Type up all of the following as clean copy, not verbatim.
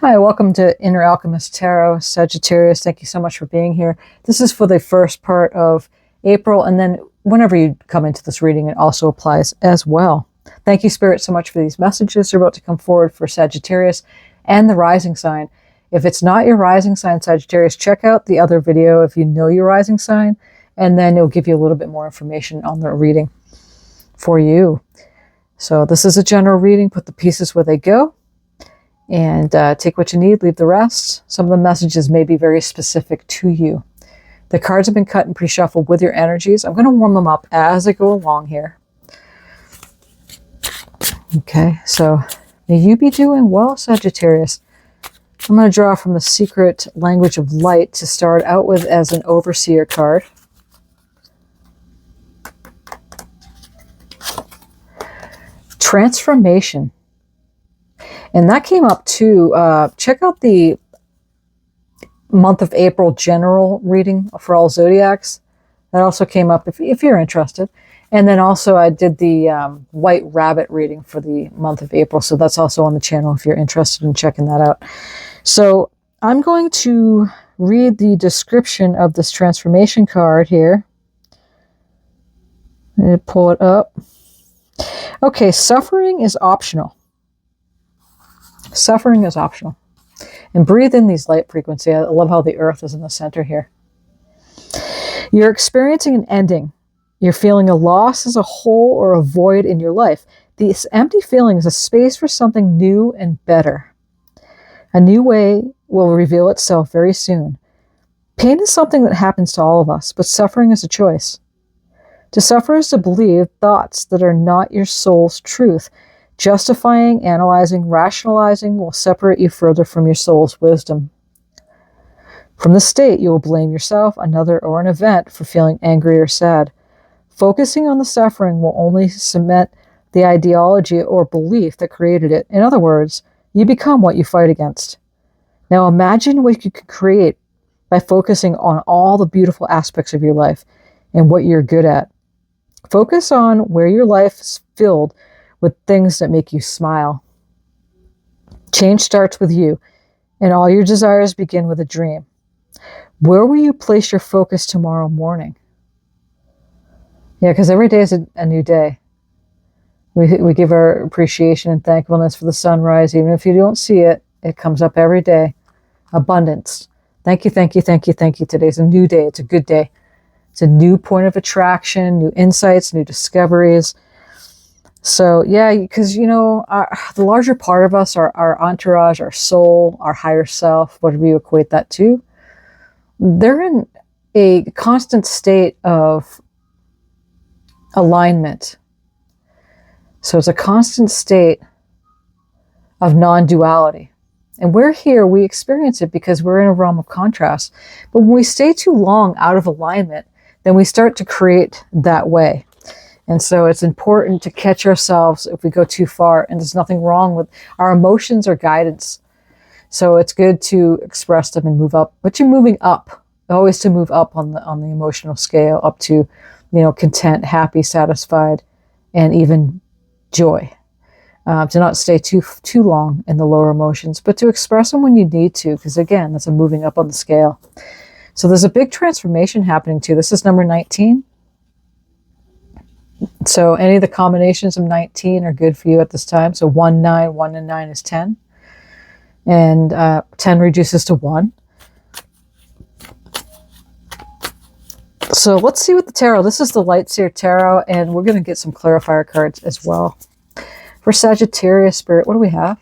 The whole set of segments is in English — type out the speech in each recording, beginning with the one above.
Hi, welcome to Inner Alchemist Tarot, Sagittarius. Thank you so much for being here. This is for the first part of April, and then whenever you come into this reading, it also applies as well. Thank you, Spirit, so much for these messages. They're about to come forward for Sagittarius and the rising sign. If it's not your rising sign, Sagittarius, check out the other video if you know your rising sign, and then it'll give you a little bit more information on the reading for you. So this is a general reading. Put the pieces where they go. And take what you need, leave the rest. Some of the messages may be very specific to you. The cards have been cut and pre-shuffled with your energies. I'm going to warm them up as I go along here. Okay, so may you be doing well, Sagittarius. I'm going to draw from the Secret Language of Light to start out with as an Overseer card. Transformation. And that came up too. Check out the month of April general reading for all zodiacs. That also came up if you're interested. And then also I did the white rabbit reading for the month of April. So that's also on the channel if you're interested in checking that out. So I'm going to read the description of this transformation card here. I'm going to pull it up. Okay, suffering is optional. Suffering is optional. And breathe in these light frequencies. I love how the earth is in the center here. You're experiencing an ending. You're feeling a loss as a hole or a void in your life. This empty feeling is a space for something new and better. A new way will reveal itself very soon. Pain is something that happens to all of us, but suffering is a choice. To suffer is to believe thoughts that are not your soul's truth. Justifying, analyzing, rationalizing will separate you further from your soul's wisdom. From the state, you will blame yourself, another, or an event for feeling angry or sad. Focusing on the suffering will only cement the ideology or belief that created it. In other words, you become what you fight against. Now imagine what you could create by focusing on all the beautiful aspects of your life and what you're good at. Focus on where your life is filled with things that make you smile. Change starts with you, and all your desires begin with a dream. Where will you place your focus tomorrow morning? Yeah, because every day is a new day. We give our appreciation and thankfulness for the sunrise. Even if you don't see it, it comes up every day. Abundance. Thank you, thank you, thank you, thank you. Today's a new day. It's a good day. It's a new point of attraction, new insights, new discoveries. So yeah, because the larger part of us, our entourage, our soul, our higher self, whatever you equate that to, they're in a constant state of alignment. So it's a constant state of non-duality. And we're here, we experience it because we're in a realm of contrast. But when we stay too long out of alignment, then we start to create that way. And so it's important to catch ourselves if we go too far, and there's nothing wrong with our emotions or guidance. So it's good to express them and move up, but you're moving up, always to move up on the emotional scale, up to, content, happy, satisfied, and even joy. To not stay too long in the lower emotions, but to express them when you need to, because again, that's a moving up on the scale. So there's a big transformation happening too. This is number 19. So any of the combinations of 19 are good for you at this time. So 1, 9, 1 and 9 is 10. And 10 reduces to 1. So let's see what the tarot, this is the Lightseer Tarot, and we're going to get some clarifier cards as well. For Sagittarius Spirit, what do we have?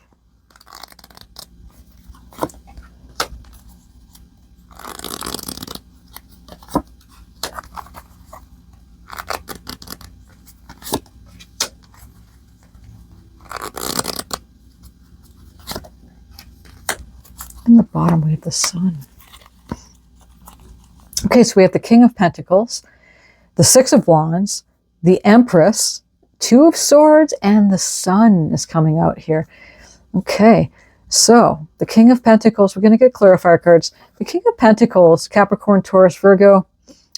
In the bottom, we have the Sun. Okay, so we have the King of Pentacles, the Six of Wands, the Empress, Two of Swords, and the Sun is coming out here. Okay, so the King of Pentacles, we're going to get clarifier cards. The King of Pentacles, Capricorn, Taurus, Virgo,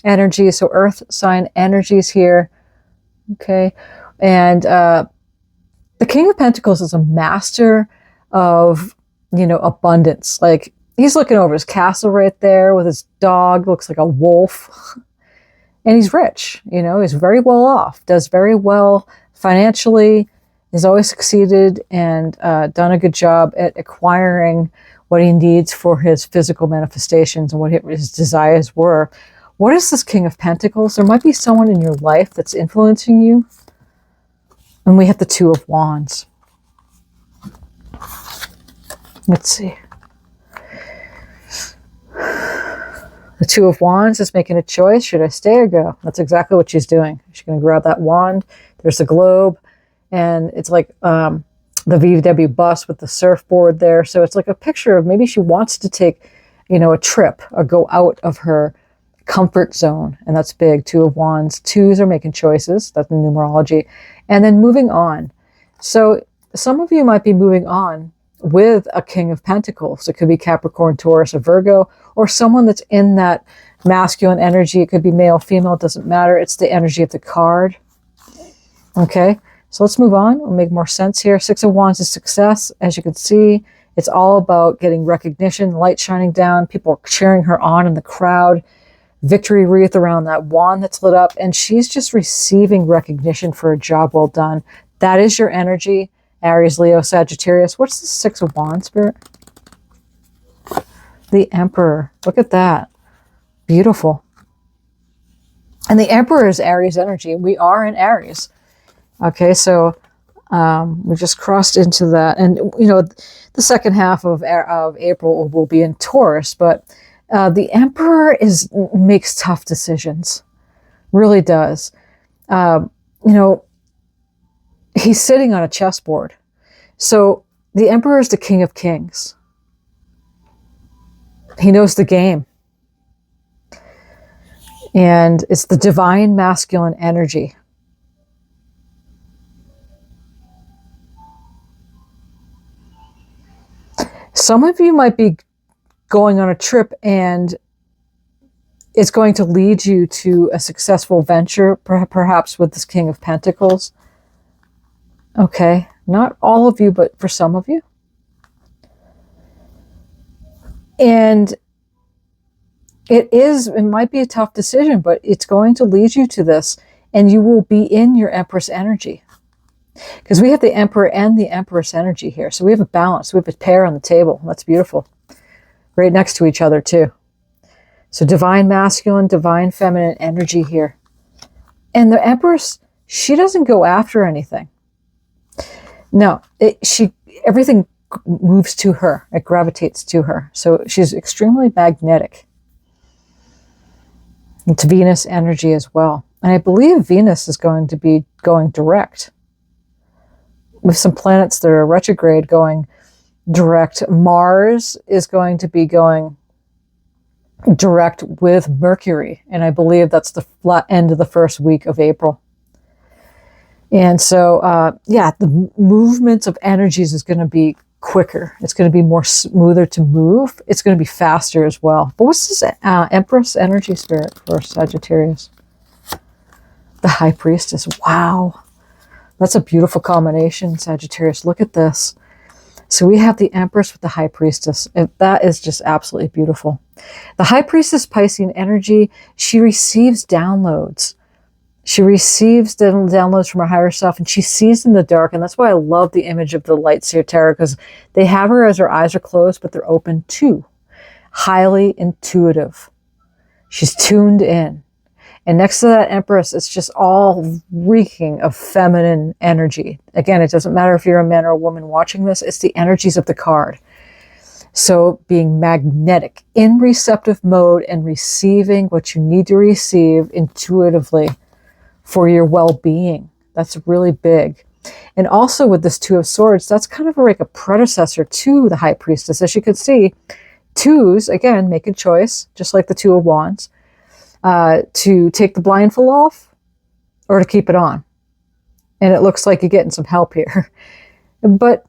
energy. So earth sign energies here. Okay. And the King of Pentacles is a master of, abundance. Like, he's looking over his castle right there with his dog, looks like a wolf. And he's rich, he's very well off, does very well financially, has always succeeded and done a good job at acquiring what he needs for his physical manifestations and what his desires were. What is this King of Pentacles? There might be someone in your life that's influencing you. And we have the Two of Wands. Let's see. The Two of Wands is making a choice. Should I stay or go? That's exactly what she's doing. She's going to grab that wand. There's the globe. And it's like the VW bus with the surfboard there. So it's like a picture of maybe she wants to take, a trip or go out of her comfort zone. And that's big. Two of Wands. Twos are making choices. That's the numerology. And then moving on. So some of you might be moving on with a King of Pentacles. It could be Capricorn, Taurus, or Virgo, or someone that's in that masculine energy. It could be male, female, it doesn't matter. It's the energy of the card. Okay, so let's move on. It'll make more sense here. Six of Wands is success. As you can see, it's all about getting recognition, light shining down, people are cheering her on in the crowd, victory wreath around that wand that's lit up, and she's just receiving recognition for a job well done. That is your energy. Aries, Leo, Sagittarius. What's the Six of Wands, Spirit? The Emperor. Look at that. Beautiful. And the Emperor is Aries energy. We are in Aries. Okay, so we just crossed into that. And, the second half of April will be in Taurus. But the Emperor makes tough decisions. Really does. He's sitting on a chessboard. So the Emperor is the King of Kings. He knows the game. And it's the divine masculine energy. Some of you might be going on a trip and it's going to lead you to a successful venture, perhaps with this King of Pentacles. Okay, not all of you, but for some of you. And it might be a tough decision, but it's going to lead you to this, and you will be in your Empress energy. Because we have the Emperor and the Empress energy here. So we have a balance. We have a pair on the table. That's beautiful. Right next to each other, too. So divine masculine, divine feminine energy here. And the Empress, she doesn't go after anything. No, everything moves to her. It gravitates to her. So she's extremely magnetic. It's Venus energy as well. And I believe Venus is going to be going direct. With some planets that are retrograde going direct. Mars is going to be going direct with Mercury. And I believe that's the flat end of the first week of April. And so, the movements of energies is going to be quicker. It's going to be more smoother to move. It's going to be faster as well. But what's this Empress energy, Spirit, for Sagittarius? The High Priestess. Wow. That's a beautiful combination, Sagittarius. Look at this. So we have the Empress with the High Priestess. And that is just absolutely beautiful. The High Priestess Piscean energy, she receives downloads. She receives downloads from her higher self, and she sees in the dark. And that's why I love the image of the Light Seer Tarot, because they have her as her eyes are closed, but they're open too. Highly intuitive. She's tuned in. And next to that Empress, it's just all reeking of feminine energy. Again, it doesn't matter if you're a man or a woman watching this. It's the energies of the card. So being magnetic, in receptive mode, and receiving what you need to receive intuitively for your well-being. That's really big. And also with this Two of Swords, that's kind of like a predecessor to the High Priestess. As you can see, twos, again, make a choice, just like the Two of Wands, to take the blindfold off or to keep it on. And it looks like you're getting some help here. But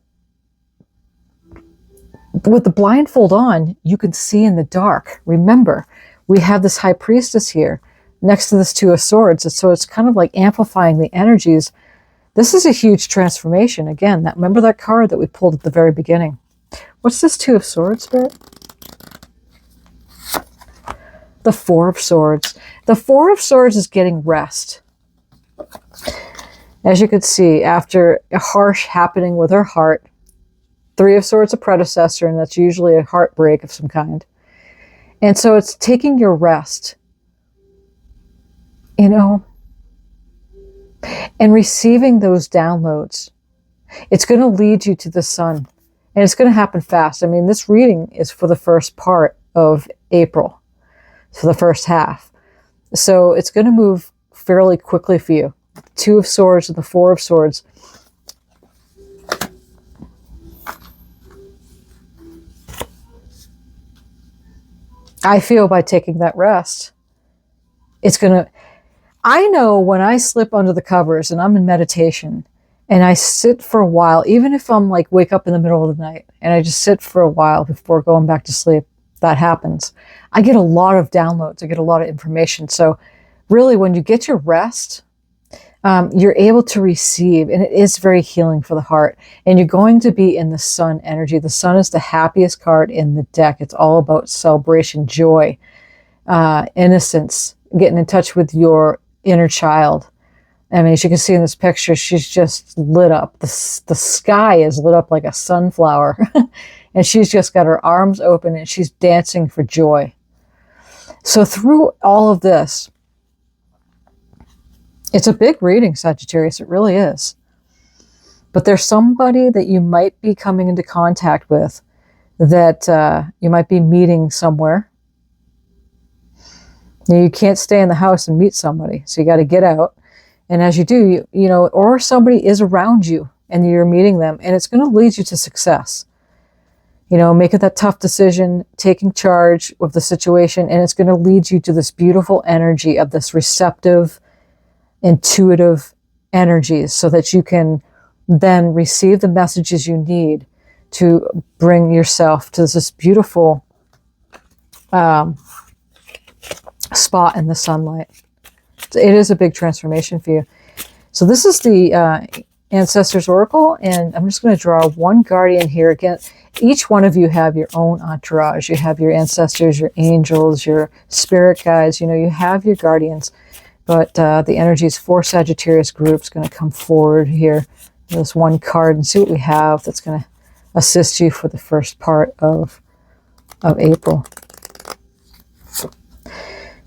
with the blindfold on, you can see in the dark. Remember, we have this High Priestess here. next to this Two of Swords. So it's kind of like amplifying the energies. This is a huge transformation. Again, remember that card that we pulled at the very beginning. What's this Two of Swords, Spirit? The Four of Swords. The Four of Swords is getting rest. As you could see, after a harsh happening with her heart, Three of Swords a predecessor, and that's usually a heartbreak of some kind. And so it's taking your rest, you know, and receiving those downloads. It's going to lead you to the sun, and it's going to happen fast. I mean, this reading is for the first part of April, for the first half. So it's going to move fairly quickly for you. Two of Swords and the Four of Swords. I feel by taking that rest, it's going to... I know when I slip under the covers and I'm in meditation and I sit for a while, even if I'm like wake up in the middle of the night and I just sit for a while before going back to sleep, that happens. I get a lot of downloads. I get a lot of information. So really, when you get your rest, you're able to receive, and it is very healing for the heart. And you're going to be in the sun energy. The sun is the happiest card in the deck. It's all about celebration, joy, innocence, getting in touch with your inner child. I mean, as you can see in this picture, she's just lit up. The sky is lit up like a sunflower. And she's just got her arms open and she's dancing for joy. So through all of this, it's a big reading, Sagittarius. It really is. But there's somebody that you might be coming into contact with, that you might be meeting somewhere. You can't stay in the house and meet somebody, so you got to get out. And as you do, you know, or somebody is around you and you're meeting them, and it's going to lead you to success. You know, making that tough decision, taking charge of the situation, and it's going to lead you to this beautiful energy of this receptive, intuitive energies, so that you can then receive the messages you need to bring yourself to this beautiful spot in the sunlight. It is a big transformation for you. So this is the Ancestors Oracle, and I'm just going to draw one guardian here. Again, each one of you have your own entourage. You have your ancestors, your angels, your spirit guides. You know, you have your guardians. But the energies for Sagittarius groups going to come forward here. This one card and see what we have that's going to assist you for the first part of April.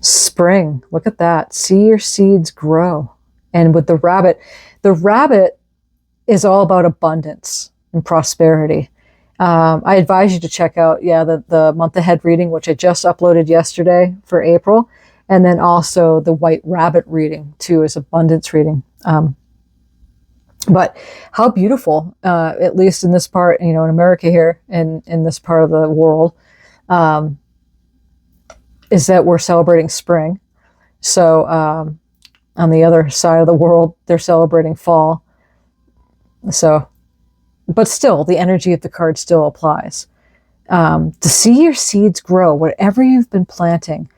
Spring. Look at that. See your seeds grow. And with the rabbit is all about abundance and prosperity. I advise you to check out, the month ahead reading, which I just uploaded yesterday for April. And then also the White Rabbit reading, too, is abundance reading. But how beautiful, at least in this part, you know, in America here, and in this part of the world, is that we're celebrating spring. So on the other side of the world, they're celebrating fall. So, but still, the energy of the card still applies. To see your seeds grow, whatever you've been planting,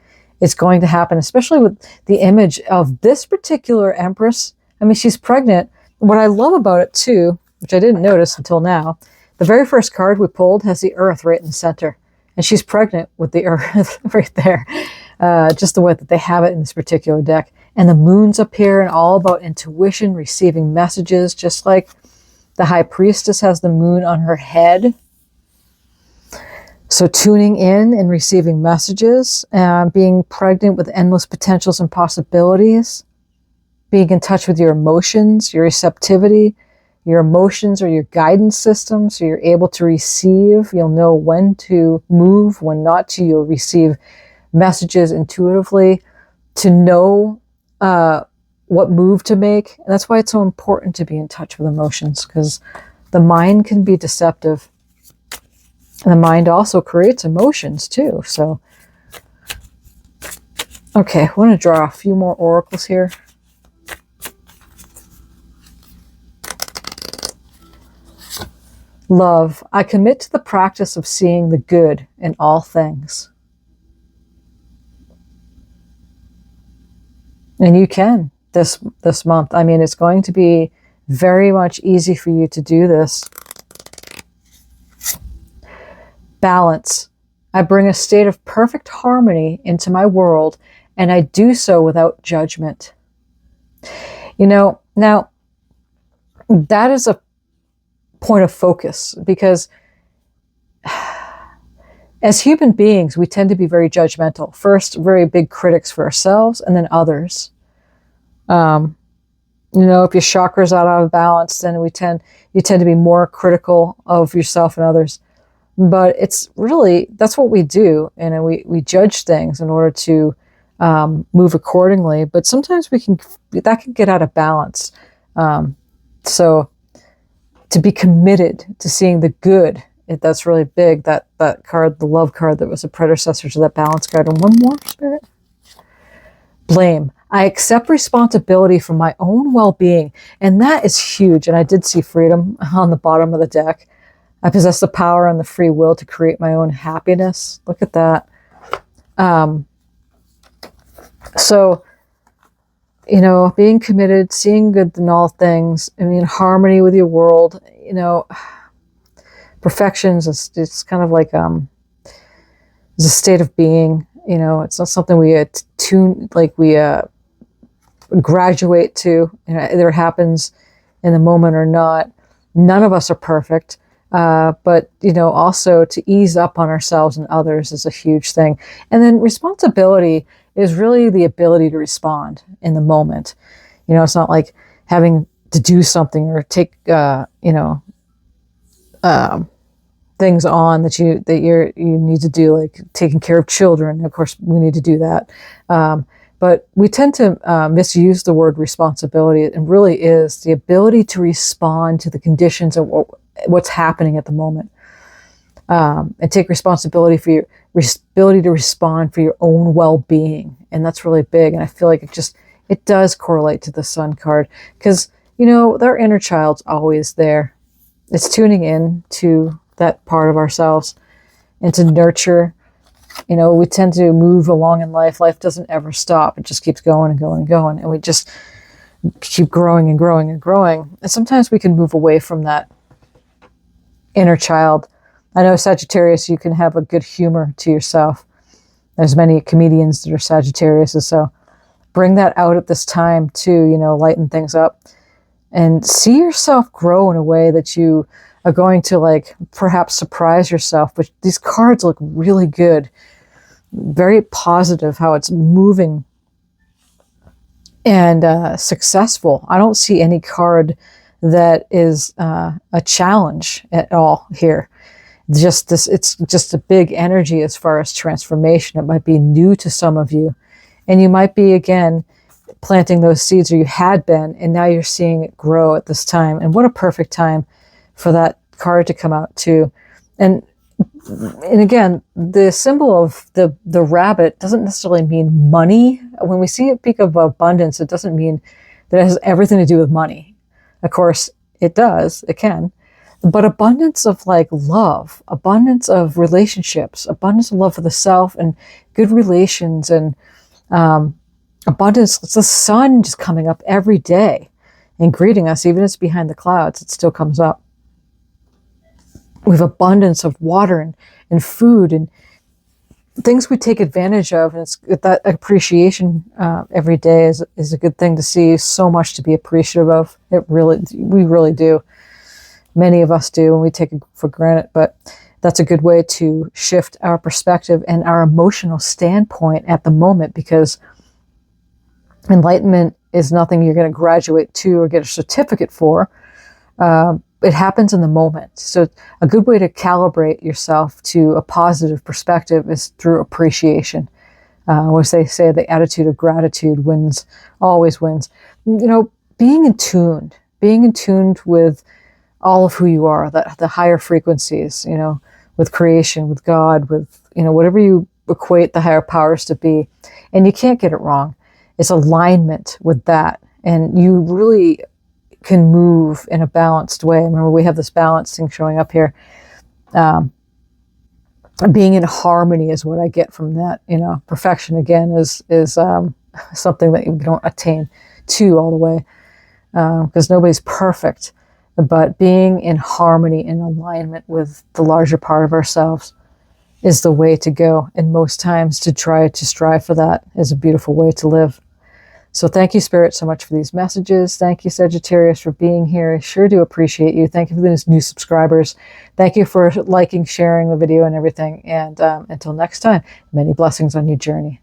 is going to happen, especially with the image of this particular Empress. I mean, she's pregnant. What I love about it too, which I didn't notice until now, the very first card we pulled has the Earth right in the center. And she's pregnant with the Earth right there. Just the way that they have it in this particular deck. And the moon's up here, and all about intuition, receiving messages, just like the High Priestess has the moon on her head. So tuning in and receiving messages, being pregnant with endless potentials and possibilities, being in touch with your emotions, your receptivity. Your emotions are your guidance system, so you're able to receive. You'll know when to move, when not to. You'll receive messages intuitively to know what move to make. And that's why it's so important to be in touch with emotions, because the mind can be deceptive. And the mind also creates emotions too. So, okay, I want to draw a few more oracles here. Love. I commit to the practice of seeing the good in all things. And you can this month. I mean, it's going to be very much easy for you to do this. Balance. I bring a state of perfect harmony into my world, and I do so without judgment. Now that is a point of focus, because as human beings, we tend to be very judgmental. First, very big critics for ourselves, and then others. If your chakra's out of balance, then you tend to be more critical of yourself and others. But it's really, that's what we do. And we judge things in order to move accordingly. But sometimes that can get out of balance. So to be committed to seeing the good, that's really big. That card, the love card, that was a predecessor to that balance card. And one more, Spirit. Blame. I accept responsibility for my own well-being. And that is huge. And I did see freedom on the bottom of the deck. I possess the power and the free will to create my own happiness. Look at that. So, being committed, seeing good in all things, harmony with your world, perfections, it's kind of like, it's a state of being, it's not something we graduate to, either happens in the moment or not. None of us are perfect. But also to ease up on ourselves and others is a huge thing. And then responsibility is really the ability to respond in the moment. It's not like having to do something or take, things on that you need to do, like taking care of children. Of course, we need to do that. But we tend to misuse the word responsibility. It really is the ability to respond to the conditions of what's happening at the moment, and take responsibility for your ability to respond for your own well-being. And that's really big. And I feel like it does correlate to the Sun card, because their inner child's always there. It's tuning in to that part of ourselves and to nurture. We tend to move along in life. Life doesn't ever stop. It just keeps going and going and going, and we just keep growing and growing and growing. And sometimes we can move away from that inner child. I know, Sagittarius, you can have a good humor to yourself. There's many comedians that are Sagittarius, and so bring that out at this time too, lighten things up and see yourself grow in a way that you are going to perhaps surprise yourself. But these cards look really good, very positive, how it's moving and successful. I don't see any card that is a challenge at all here. It's just a big energy as far as transformation. It might be new to some of you, and you might be, again, planting those seeds, or you had been, and now you're seeing it grow at this time. And what a perfect time for that card to come out too. And again, the symbol of the rabbit doesn't necessarily mean money. When we see it speak of abundance, it doesn't mean that it has everything to do with money. Of course, it does. It can. But abundance of love, abundance of relationships, abundance of love for the self and good relations, and abundance. It's the sun just coming up every day and greeting us. Even if it's behind the clouds, it still comes up. We have abundance of water and food and things we take advantage of. And it's that appreciation every day is a good thing to see. So much to be appreciative of. We really do. Many of us do, and we take it for granted. But that's a good way to shift our perspective and our emotional standpoint at the moment, because enlightenment is nothing you're going to graduate to or get a certificate for. It happens in the moment. So a good way to calibrate yourself to a positive perspective is through appreciation. As they say, the attitude of gratitude always wins. Being in tune with all of who you are, the higher frequencies, with creation, with God, with, whatever you equate the higher powers to be. And you can't get it wrong. It's alignment with that. And you really can move in a balanced way. Remember, we have this balance thing showing up here. Being in harmony is what I get from that. Perfection, again, is something that you don't attain to all the way, because nobody's perfect. But being in harmony, in alignment with the larger part of ourselves is the way to go. And most times to try to strive for that is a beautiful way to live. So thank you, Spirit, so much for these messages. Thank you, Sagittarius, for being here. I sure do appreciate you. Thank you for those new subscribers. Thank you for liking, sharing the video and everything. And until next time, many blessings on your journey.